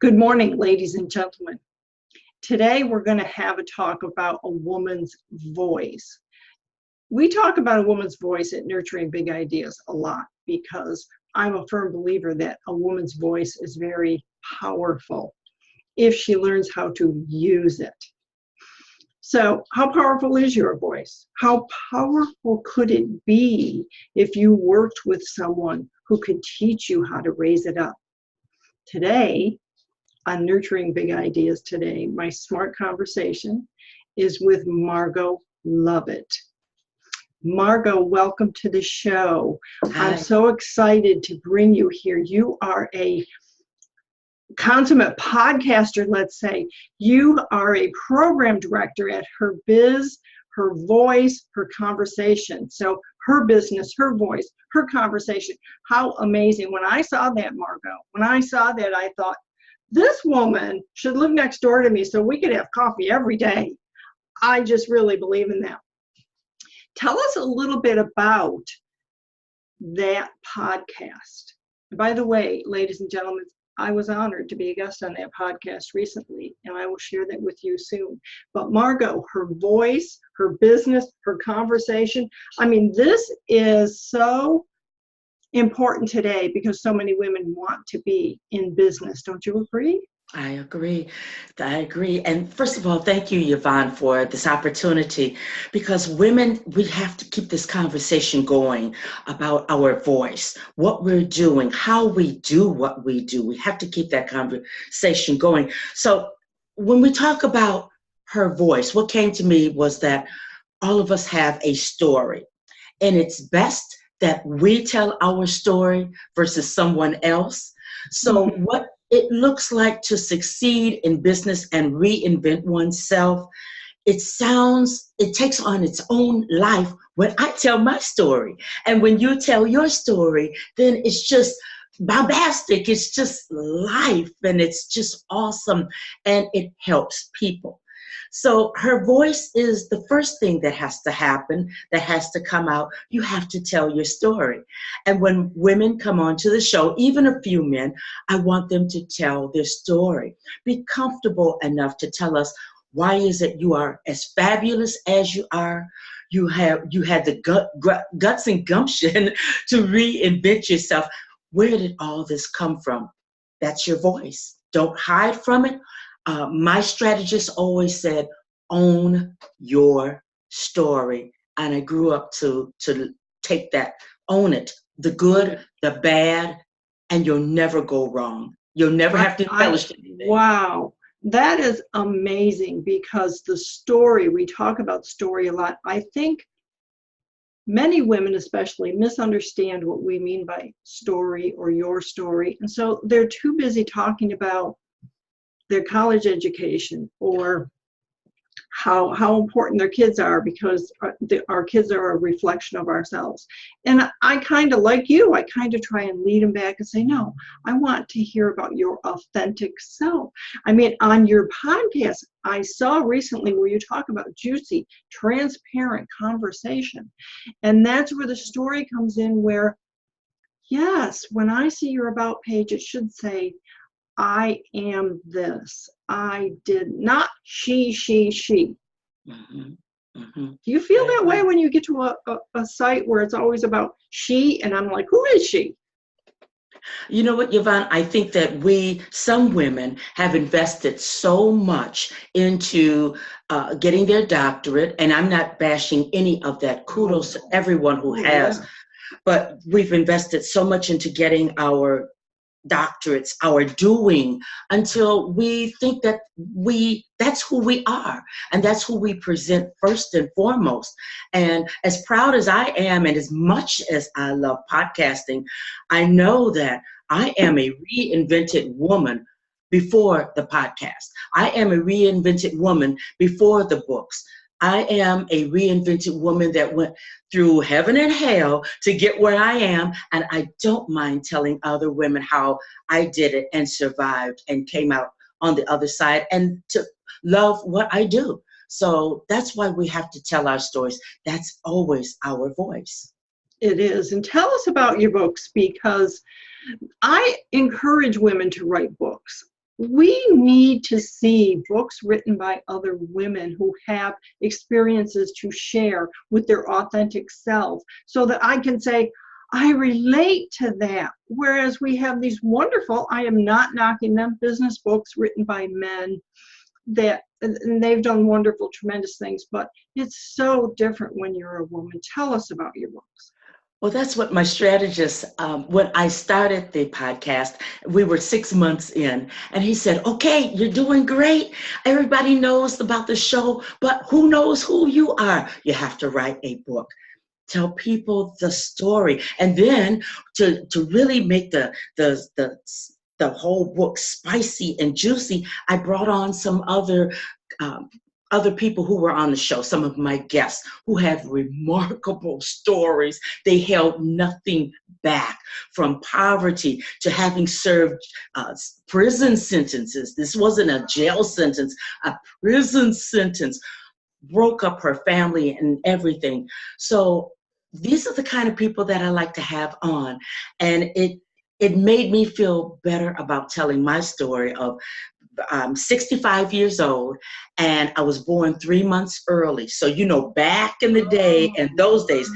Good morning, ladies and gentlemen. Today we're going to have a talk about a woman's voice. We talk about a woman's voice at Nurturing Big Ideas a lot because I'm a firm believer that a woman's voice is very powerful if she learns how to use it. So, how powerful is your voice? How powerful could it be if you worked with someone who could teach you how to raise it up? Today, on Nurturing Big Ideas today, my smart conversation is with Margo Lovett. Margo, welcome to the show. Hi. I'm so excited to bring you here. You are a consummate podcaster, let's say. You are a program director at Her Biz, Her Voice, Her Conversation. So her business, her voice, her conversation. How amazing. When I saw that, Margo, I thought, this woman should live next door to me so we could have coffee every day. I just really believe in that. Tell us a little bit about that podcast. By the way, ladies and gentlemen, I was honored to be a guest on that podcast recently, and I will share that with you soon. But Margo, her voice, her business, her conversation, this is so important today because so many women want to be in business. Don't you agree? I agree. And first of all, thank you, Yvonne, for this opportunity, because women, we have to keep this conversation going about our voice, what we're doing, how we do what we do. We have to keep that conversation going. So when we talk about her voice, what came to me was that all of us have a story, and it's best that we tell our story versus someone else. So what it looks like to succeed in business and reinvent oneself, it takes on its own life when I tell my story. And when you tell your story, then it's just bombastic. It's just life, and it's just awesome, and it helps people. So her voice is the first thing that has to happen, that has to come out. You have to tell your story. And when women come onto the show, even a few men, I want them to tell their story. Be comfortable enough to tell us, why is it you are as fabulous as you are? You had the guts and gumption to reinvent yourself. Where did all this come from? That's your voice. Don't hide from it. My strategist always said, own your story. And I grew up to take that, own it, the good, the bad, and you'll never go wrong. You'll never have to embellish anything. Wow, that is amazing, because the story, we talk about story a lot. I think many women especially misunderstand what we mean by story or your story. And so they're too busy talking about their college education or how important their kids are, because our kids are a reflection of ourselves. And I kind of, like you, I kind of try and lead them back and say, no, I want to hear about your authentic self. On your podcast, I saw recently where you talk about juicy, transparent conversation. And that's where the story comes in, where, yes, when I see your about page, it should say, I am this. I did not she. Mm-hmm. Mm-hmm. Do you feel that way when you get to a site where it's always about she, and I'm like, who is she? You know what, Yvonne? I think that some women have invested so much into getting their doctorate, and I'm not bashing any of that. Kudos to everyone who has. Yeah. But we've invested so much into getting our doctorates, our doing, until we think that that's who we are, and that's who we present first and foremost. And as proud as I am, and as much as I love podcasting, I know that I am a reinvented woman before the podcast. I am a reinvented woman before the books. I am a reinvented woman that went through heaven and hell to get where I am, and I don't mind telling other women how I did it and survived and came out on the other side, and to love what I do. So that's why we have to tell our stories. That's always our voice. It is. And tell us about your books, because I encourage women to write books. We need to see books written by other women who have experiences to share with their authentic self so that I can say, I relate to that. Whereas we have these wonderful, I am not knocking them, business books written by men that, and they've done wonderful, tremendous things, but it's so different when you're a woman. Tell us about your books. Well, that's what my strategist, when I started the podcast, we were 6 months in, and he said, okay, you're doing great. Everybody knows about the show, but who knows who you are? You have to write a book. Tell people the story. And then to really make the whole book spicy and juicy, I brought on some other people who were on the show, some of my guests who have remarkable stories. They held nothing back, from poverty to having served prison sentences. This wasn't a jail sentence, a prison sentence. Broke up her family and everything. So these are the kind of people that I like to have on. And it made me feel better about telling my story of I'm 65 years old, and I was born 3 months early. So, back in the day, and those days,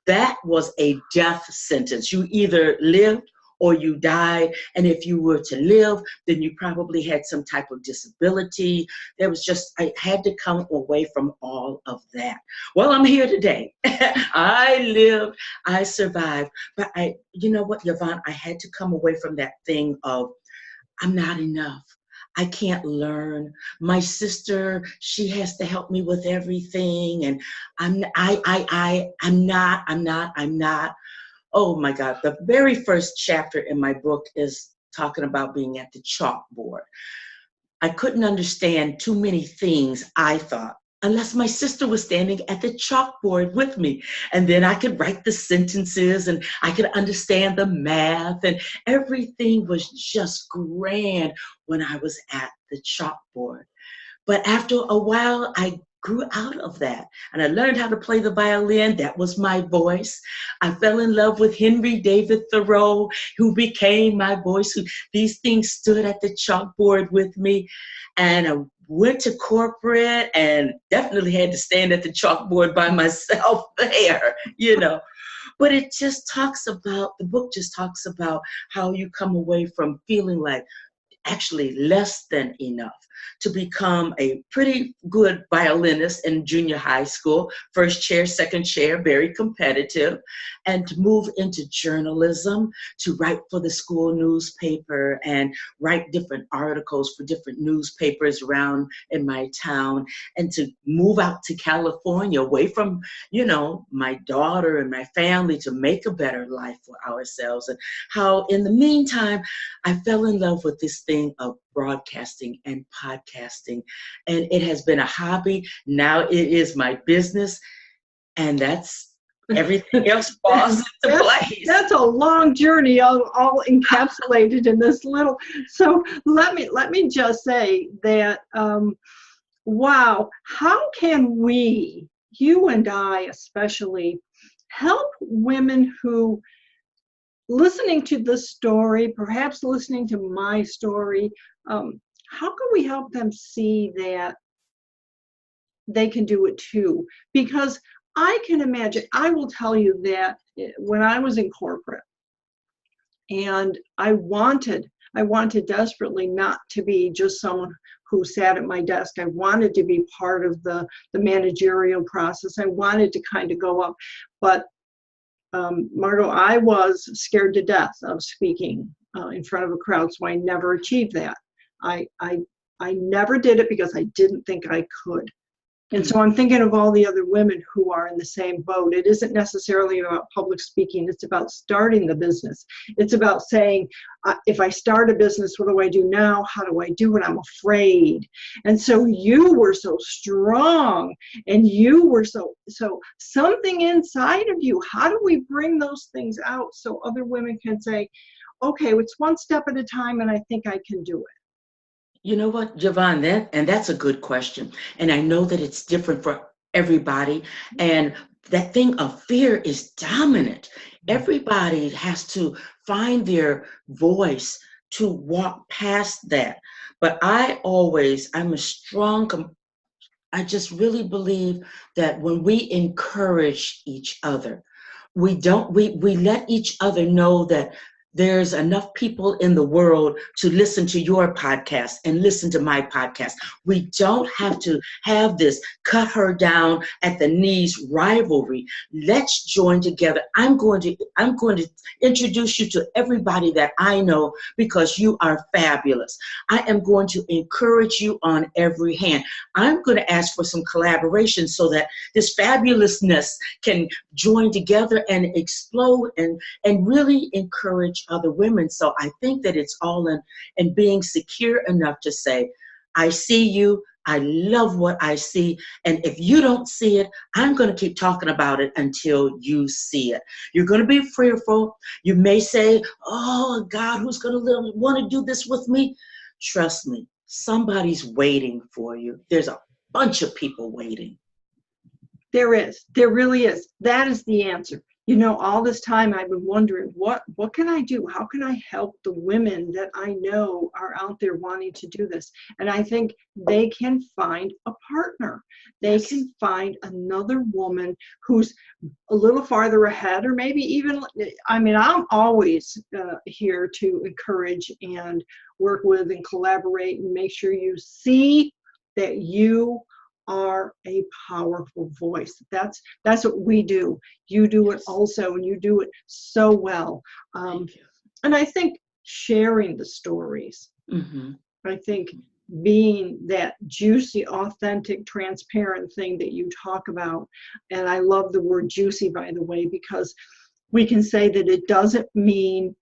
that was a death sentence. You either lived or you died. And if you were to live, then you probably had some type of disability. I had to come away from all of that. Well, I'm here today. I lived, I survived. But you know what, Yvonne, I had to come away from that thing of, I'm not enough. I can't learn. My sister, she has to help me with everything. And I'm not. Oh my God, the very first chapter in my book is talking about being at the chalkboard. I couldn't understand too many things, I thought, unless my sister was standing at the chalkboard with me. And then I could write the sentences and I could understand the math, and everything was just grand when I was at the chalkboard. But after a while, I grew out of that, and I learned how to play the violin. That was my voice. I fell in love with Henry David Thoreau, who became my voice. These things stood at the chalkboard with me, and I went to corporate and definitely had to stand at the chalkboard by myself there, But the book just talks about how you come away from feeling like actually less than enough to become a pretty good violinist in junior high school, first chair, second chair, very competitive, and to move into journalism, to write for the school newspaper and write different articles for different newspapers around in my town, and to move out to California away from, my daughter and my family, to make a better life for ourselves. And how in the meantime, I fell in love with this thing of broadcasting and podcasting, and it has been a hobby. Now it is my business, and that's everything else falls into place. That's a long journey, all encapsulated in this little. So let me just say that wow, how can we, you and I especially, help women who, listening to this story, perhaps listening to my story, how can we help them see that they can do it too? Because I can imagine, I will tell you that when I was in corporate, and I wanted desperately not to be just someone who sat at my desk. I wanted to be part of the managerial process. I wanted to kind of go up. But Margo, I was scared to death of speaking in front of a crowd, so I never achieved that. I never did it because I didn't think I could. And so I'm thinking of all the other women who are in the same boat. It isn't necessarily about public speaking. It's about starting the business. It's about saying, if I start a business, what do I do now? How do I do it? I'm afraid. And so you were so strong, and you were so something inside of you. How do we bring those things out so other women can say, okay, it's one step at a time, and I think I can do it? You know what, Yvonne, that's a good question. And I know that it's different for everybody. And that thing of fear is dominant. Everybody has to find their voice to walk past that. But I just really believe that when we encourage each other, we let each other know that there's enough people in the world to listen to your podcast and listen to my podcast. We don't have to have this cut her down at the knees rivalry. Let's join together. I'm going to introduce you to everybody that I know because you are fabulous. I am going to encourage you on every hand. I'm going to ask for some collaboration so that this fabulousness can join together and explode and really encourage other women. So I think that it's all in being secure enough to say, I see you, I love what I see, and if you don't see it, I'm going to keep talking about it until you see it. You're going to be fearful. You may say, oh God, who's going to want to do this with me? Trust me, somebody's waiting for you. There's a bunch of people waiting. There is. There really is. That is the answer. You know, all this time I've been wondering, what can I do? How can I help the women that I know are out there wanting to do this? And I think they can find a partner. They can find another woman who's a little farther ahead, or maybe even, I mean, I'm always here to encourage and work with and collaborate and make sure you see that you are a powerful voice. That's what we do. You do it also, and you do it so well. And I think sharing the stories, I think being that juicy, authentic, transparent thing that you talk about, and I love the word juicy, by the way, because we can say that it doesn't mean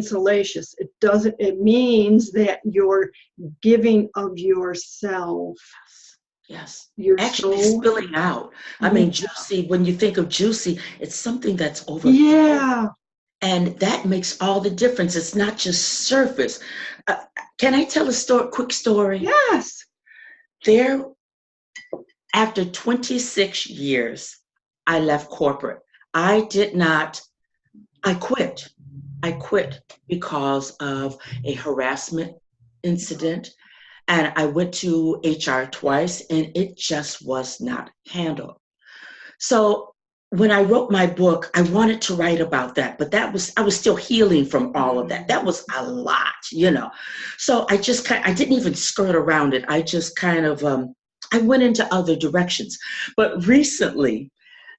salacious. It means that you're giving of yourself. Yes. Your actually soul. Spilling out. I mean, juicy, when you think of juicy, it's something that's over. Yeah. And that makes all the difference. It's not just surface. Can I tell a quick story? Yes. After 26 years, I left corporate. I quit. I quit because of a harassment incident, and I went to HR twice, and it just was not handled. So when I wrote my book, I wanted to write about that, but I was still healing from all of that. That was a lot, you know. So I didn't even skirt around it. I just kind of, I went into other directions. But recently,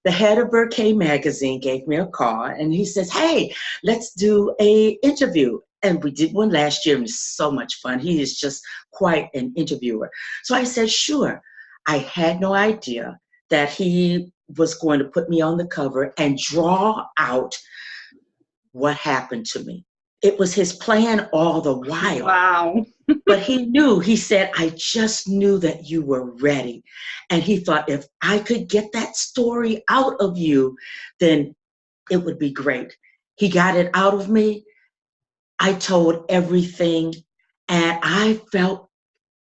the head of Burkay Magazine gave me a call, and he says, hey, let's do an interview. And we did one last year, and it was so much fun. He is just quite an interviewer. So I said, sure. I had no idea that he was going to put me on the cover and draw out what happened to me. It was his plan all the while. Wow. But he said, I just knew that you were ready. And he thought, if I could get that story out of you, then it would be great. He got it out of me. I told everything, and I felt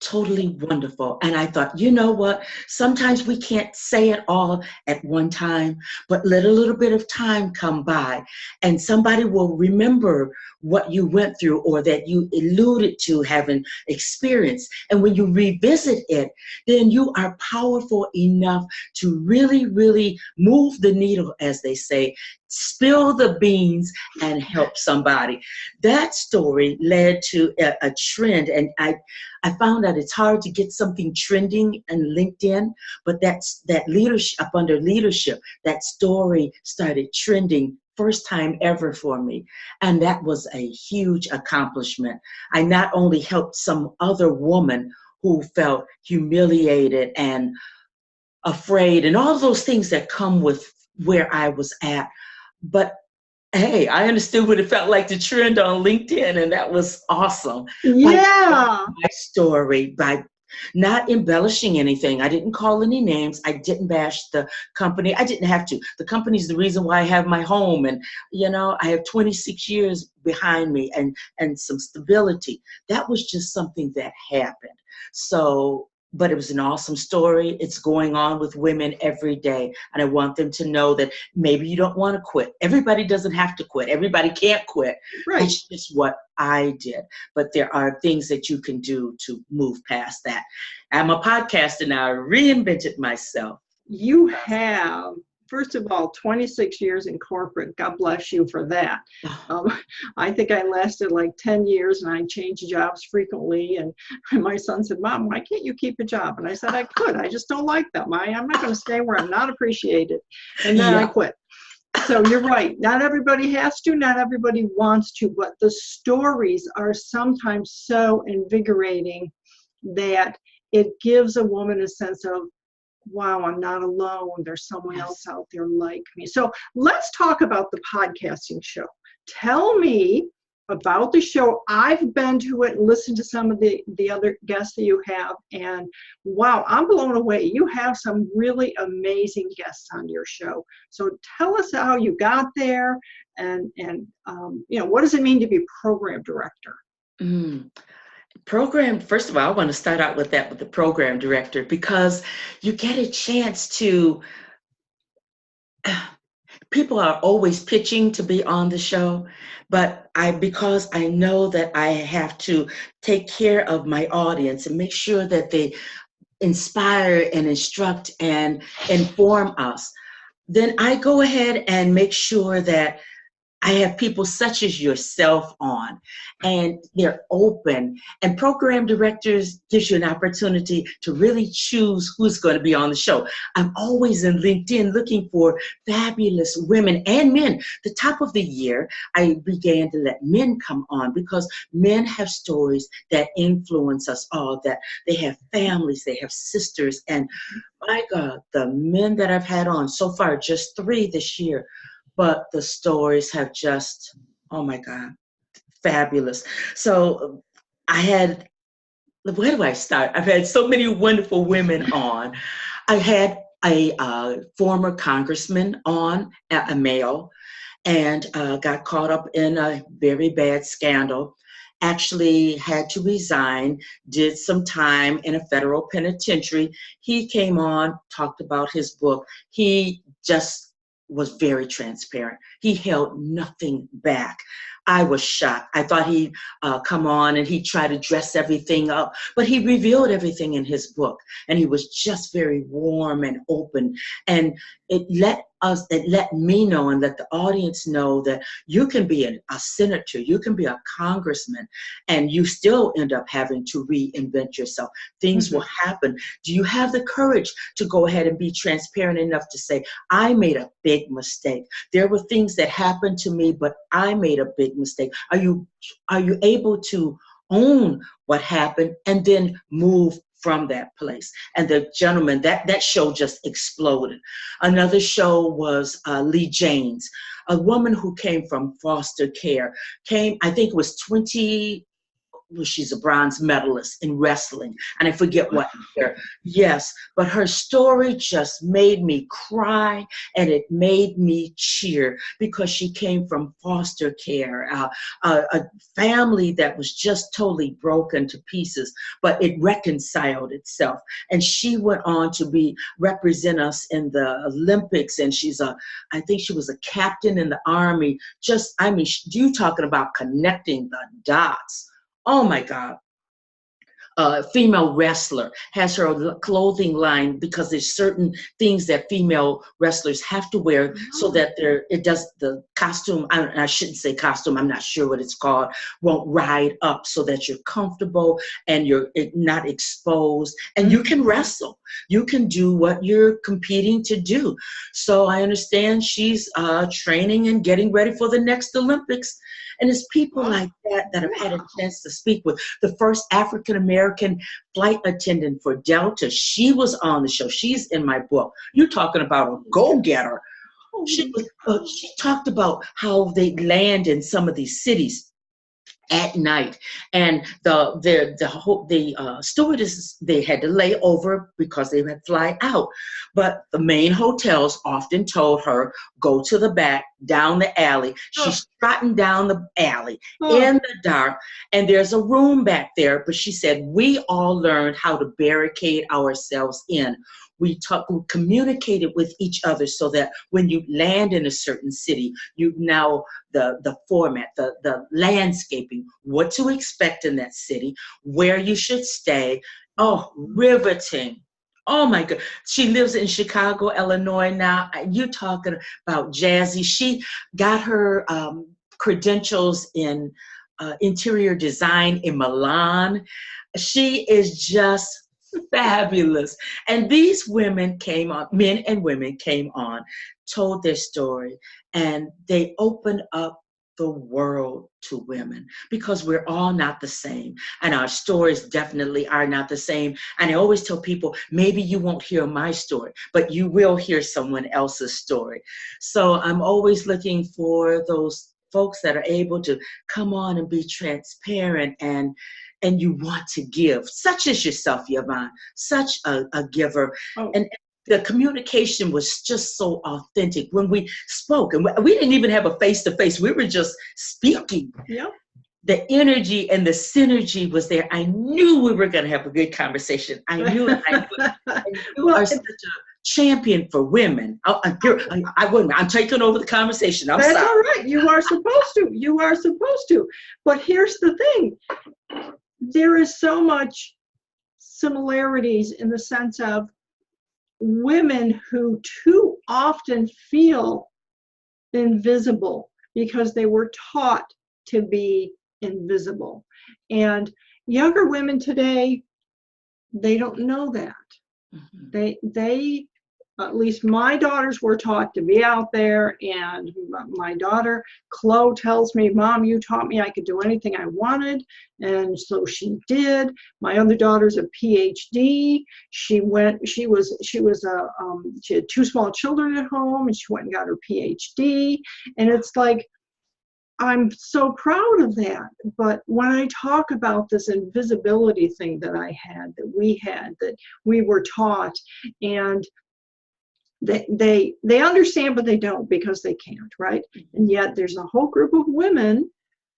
totally wonderful. And I thought, you know what? Sometimes we can't say it all at one time, but let a little bit of time come by, and somebody will remember what you went through or that you alluded to having experienced. And when you revisit it, then you are powerful enough to really, really move the needle, as they say, spill the beans and help somebody. That story led to a trend, and I found that it's hard to get something trending on LinkedIn, but that leadership, up under leadership, that story started trending first time ever for me. And that was a huge accomplishment. I not only helped some other woman who felt humiliated and afraid and all those things that come with where I was at, but hey, I understood what it felt like to trend on LinkedIn, and that was awesome. Yeah. My story, by not embellishing anything. I didn't call any names. I didn't bash the company. I didn't have to. The company's the reason why I have my home, and you know, I have 26 years behind me and some stability. That was just something that happened. So but it was an awesome story. It's going on with women every day. And I want them to know that maybe you don't want to quit. Everybody doesn't have to quit. Everybody can't quit. Right. That's just what I did. But there are things that you can do to move past that. I'm a podcaster now. I reinvented myself. You have, first of all, 26 years in corporate. God bless you for that. I think I lasted like 10 years and I changed jobs frequently. And my son said, Mom, why can't you keep a job? And I said, I could. I just don't like them. I'm not going to stay where I'm not appreciated. And then I quit. So you're right. Not everybody has to, not everybody wants to, but the stories are sometimes so invigorating that it gives a woman a sense of, wow, I'm not alone. There's someone else out there like me. So let's talk about the podcasting show. Tell me about the show. I've been to it and listened to some of the other guests that you have. And wow, I'm blown away. You have some really amazing guests on your show. So tell us how you got there and what does it mean to be program director? Program, first of all, I want to start out with the program director, because you get a chance to, people are always pitching to be on the show, but because I know that I have to take care of my audience and make sure that they inspire and instruct and inform us, then I go ahead and make sure that I have people such as yourself on, and they're open. And program directors gives you an opportunity to really choose who's going to be on the show. I'm always in LinkedIn looking for fabulous women and men. The top of the year, I began to let men come on, because men have stories that influence us all, that they have families, they have sisters. And my God, the men that I've had on so far, just 3 this year, but the stories have just, oh my God, fabulous. So where do I start? I've had so many wonderful women on. I had a former congressman on, a male, and got caught up in a very bad scandal. Actually had to resign, did some time in a federal penitentiary. He came on, talked about his book. He just was very transparent. He held nothing back. I was shocked. I thought he'd come on and he'd try to dress everything up, but he revealed everything in his book, and he was just very warm and open. And it let me know and let the audience know that you can be a senator, you can be a congressman, and you still end up having to reinvent yourself. Things will happen. Do you have the courage to go ahead and be transparent enough to say, I made a big mistake. There were things that happened to me, but I made a big mistake. Are you able to own what happened and then move from that place? And the gentleman, that show just exploded. Another show was Lee James, a woman who came from foster care, I think it was she's a bronze medalist in wrestling, and I forget what year. Yes, but her story just made me cry, and it made me cheer, because she came from foster care, a family that was just totally broken to pieces, but it reconciled itself. And she went on to represent us in the Olympics, and I think she was a captain in the Army. You talking about connecting the dots. Oh my God. Female wrestler, has her clothing line, because there's certain things that female wrestlers have to wear so that the costume, I shouldn't say costume, I'm not sure what it's called, won't ride up, so that you're comfortable and you're not exposed, and you can wrestle. You can do what you're competing to do. So I understand she's training and getting ready for the next Olympics. And it's people like that I've had a chance to speak with. The first African-American flight attendant for Delta, she was on the show. She's in my book. You're talking about a go-getter. She talked about how they land in some of these cities at night, and the stewardesses, they had to lay over because they would fly out, but the main hotels often told her, go to the back, down the alley. She trotting down the alley Oh. in the dark, and there's a room back there. But she said, we all learned how to barricade ourselves in. We communicated with each other so that when you land in a certain city, you know the format, the landscaping, what to expect in that city, where you should stay. Oh, riveting. Oh my God. She lives in Chicago, Illinois now. You talking about jazzy. She got her credentials in interior design in Milan. She is just fabulous. And these women came on, men and women came on, told their story, and they opened up the world to women, because we're all not the same, and our stories definitely are not the same. And I always tell people, maybe you won't hear my story, but you will hear someone else's story. So I'm always looking for those folks that are able to come on and be transparent, and you want to give, such as yourself, Yvonne, such a giver. Oh. And the communication was just so authentic when we spoke. And we didn't even have a face-to-face. We were just speaking. Yep. The energy and the synergy was there. I knew we were going to have a good conversation. I knew it. You are such a champion for women. I'm taking over the conversation. That's sorry. All right. You are supposed to. You are supposed to. But here's the thing. There is so much similarities in the sense of women who too often feel invisible because they were taught to be invisible. And younger women today, they don't know that. Mm-hmm. They at least my daughters were taught to be out there, and my daughter Chloe tells me, Mom, you taught me I could do anything I wanted, and so she did. My other daughter's a PhD. She had 2 small children at home, and she went and got her PhD. And it's like, I'm so proud of that. But when I talk about this invisibility thing that I had, that we were taught, and they understand, but they don't, because they can't, right? And yet there's a whole group of women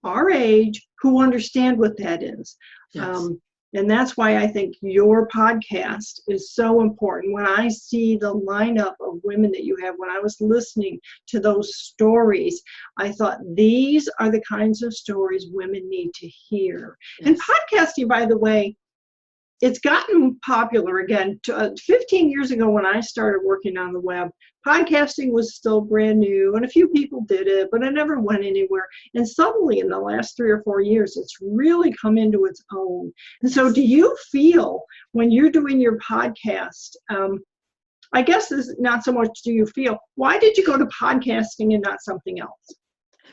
our age who understand what that is. Yes. And that's why I think your podcast is so important. When I see the lineup of women that you have, when I was listening to those stories, I thought, these are the kinds of stories women need to hear. Yes. And podcasting, by the way, it's gotten popular again. 15 years ago, when I started working on the web, podcasting was still brand new, and a few people did it, but it never went anywhere. And suddenly, in the last 3 or 4 years, it's really come into its own. And so, do you feel when you're doing your podcast, I guess this is not so much do you feel, why did you go to podcasting and not something else?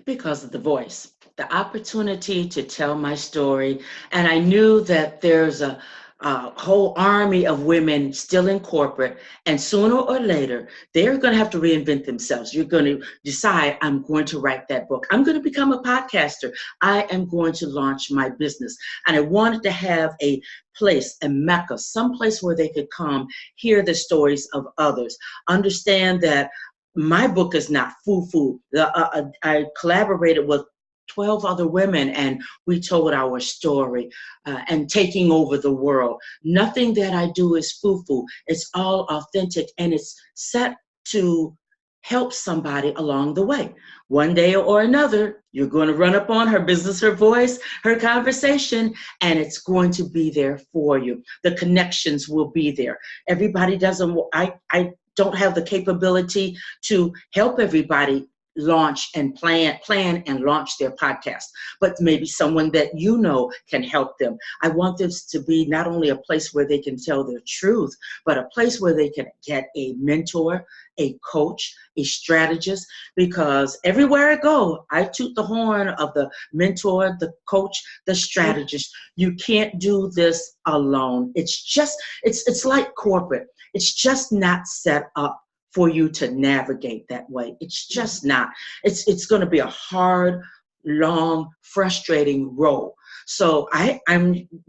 Because of the voice, the opportunity to tell my story. And I knew that there's a whole army of women still in corporate, and sooner or later, they're going to have to reinvent themselves. You're going to decide, I'm going to write that book. I'm going to become a podcaster. I am going to launch my business. And I wanted to have a place, a mecca, someplace where they could come, hear the stories of others, understand that my book is not foo-foo. I collaborated with 12 other women, and we told our story and taking over the world. Nothing that I do is foo-foo. It's all authentic, and it's set to help somebody along the way. One day or another, you're going to run up on her business, her voice, her conversation, and it's going to be there for you. The connections will be there. Everybody doesn't, I don't have the capability to help everybody launch and plan and launch their podcast, but maybe someone that you know can help them. I want this to be not only a place where they can tell their truth, but a place where they can get a mentor, a coach, a strategist, because everywhere I go, I toot the horn of the mentor, the coach, the strategist. You can't do this alone. It's like corporate. It's just not set up for you to navigate that way. It's just not. It's going to be a hard, long, frustrating road. So I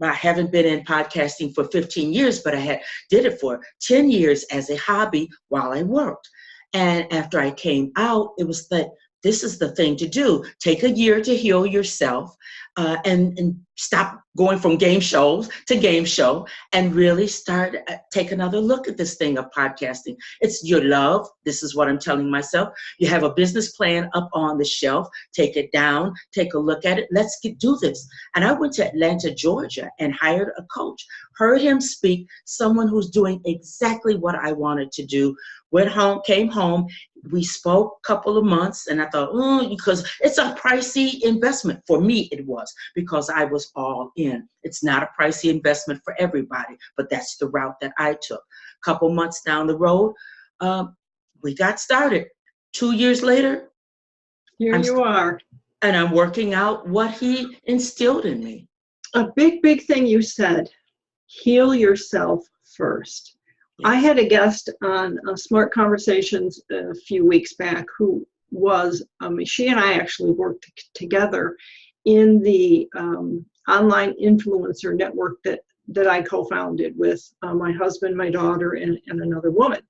haven't been in podcasting for 15 years, but I did it for 10 years as a hobby while I worked. And after I came out, it was like, this is the thing to do. Take a year to heal yourself, and stop going from game shows to game show, and really start, take another look at this thing of podcasting. It's your love. This is what I'm telling myself. You have a business plan up on the shelf. Take it down. Take a look at it. Let's do this. And I went to Atlanta, Georgia, and hired a coach. Heard him speak, someone who's doing exactly what I wanted to do. Went home, came home. We spoke a couple of months, and I thought, because it's a pricey investment. For me, it was, because I was all in. It's not a pricey investment for everybody, but that's the route that I took. A couple months down the road, we got started. 2 years later, Here you are. And I'm working out what he instilled in me. A big thing you said, heal yourself first. I had a guest on Smart Conversations a few weeks back who was, she and I actually worked together in the online influencer network that I co-founded with my husband, my daughter, and another woman.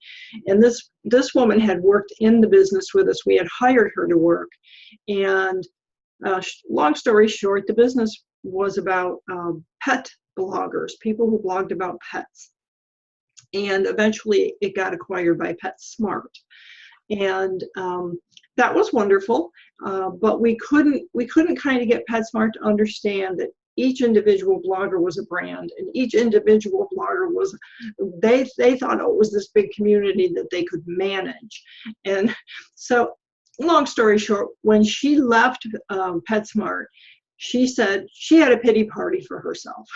And this woman had worked in the business with us. We had hired her to work. And long story short, the business was about pet bloggers, people who blogged about pets. And eventually it got acquired by PetSmart. And that was wonderful, but we couldn't kind of get PetSmart to understand that each individual blogger was a brand, and each individual blogger was, they thought, it was this big community that they could manage. And so, long story short, when she left PetSmart, she said she had a pity party for herself.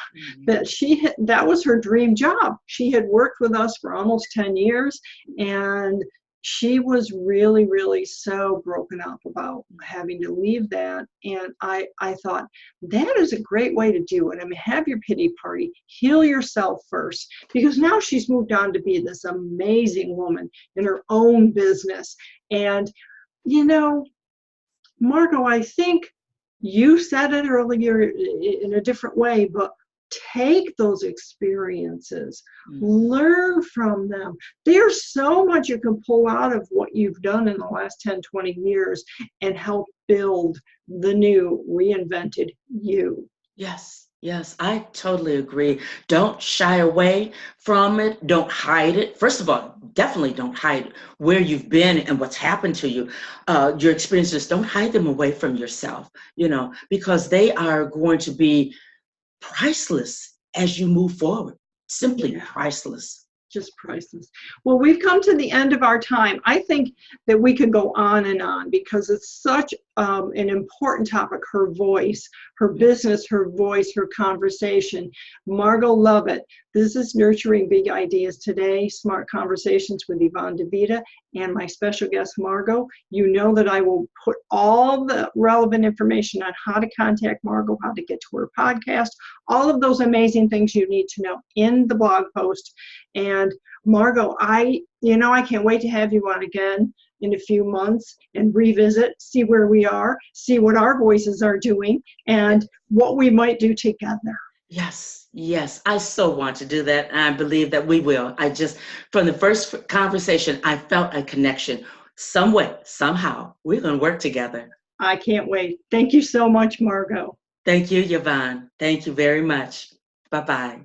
Mm-hmm. That was her dream job. She had worked with us for almost 10 years, and she was really, really so broken up about having to leave that. And I thought, that is a great way to do it. I mean, have your pity party, heal yourself first, because now she's moved on to be this amazing woman in her own business. And, Margo, I think you said it earlier in a different way, but take those experiences, learn from them. There's so much you can pull out of what you've done in the last 10, 20 years and help build the new reinvented you. Yes, I totally agree. Don't shy away from it. Don't hide it. First of all, definitely don't hide where you've been and what's happened to you. Your experiences, don't hide them away from yourself, because they are going to be priceless as you move forward. Simply priceless. Just priceless. Well, we've come to the end of our time. I think that we could go on and on because it's such an important topic. Her voice, her business, her voice, her conversation. Margo Lovett. This is Nurturing Big Ideas Today, Smart Conversations with Yvonne DiVita and my special guest, Margo. You know that I will put all the relevant information on how to contact Margo, how to get to her podcast, all of those amazing things you need to know in the blog post. And Margo, I can't wait to have you on again in a few months and revisit, see where we are, see what our voices are doing, and what we might do together. Yes, I so want to do that, and I believe that we will. From the first conversation, I felt a connection. Some way, somehow, we're going to work together. I can't wait. Thank you so much, Margo. Thank you, Yvonne. Thank you very much. Bye-bye.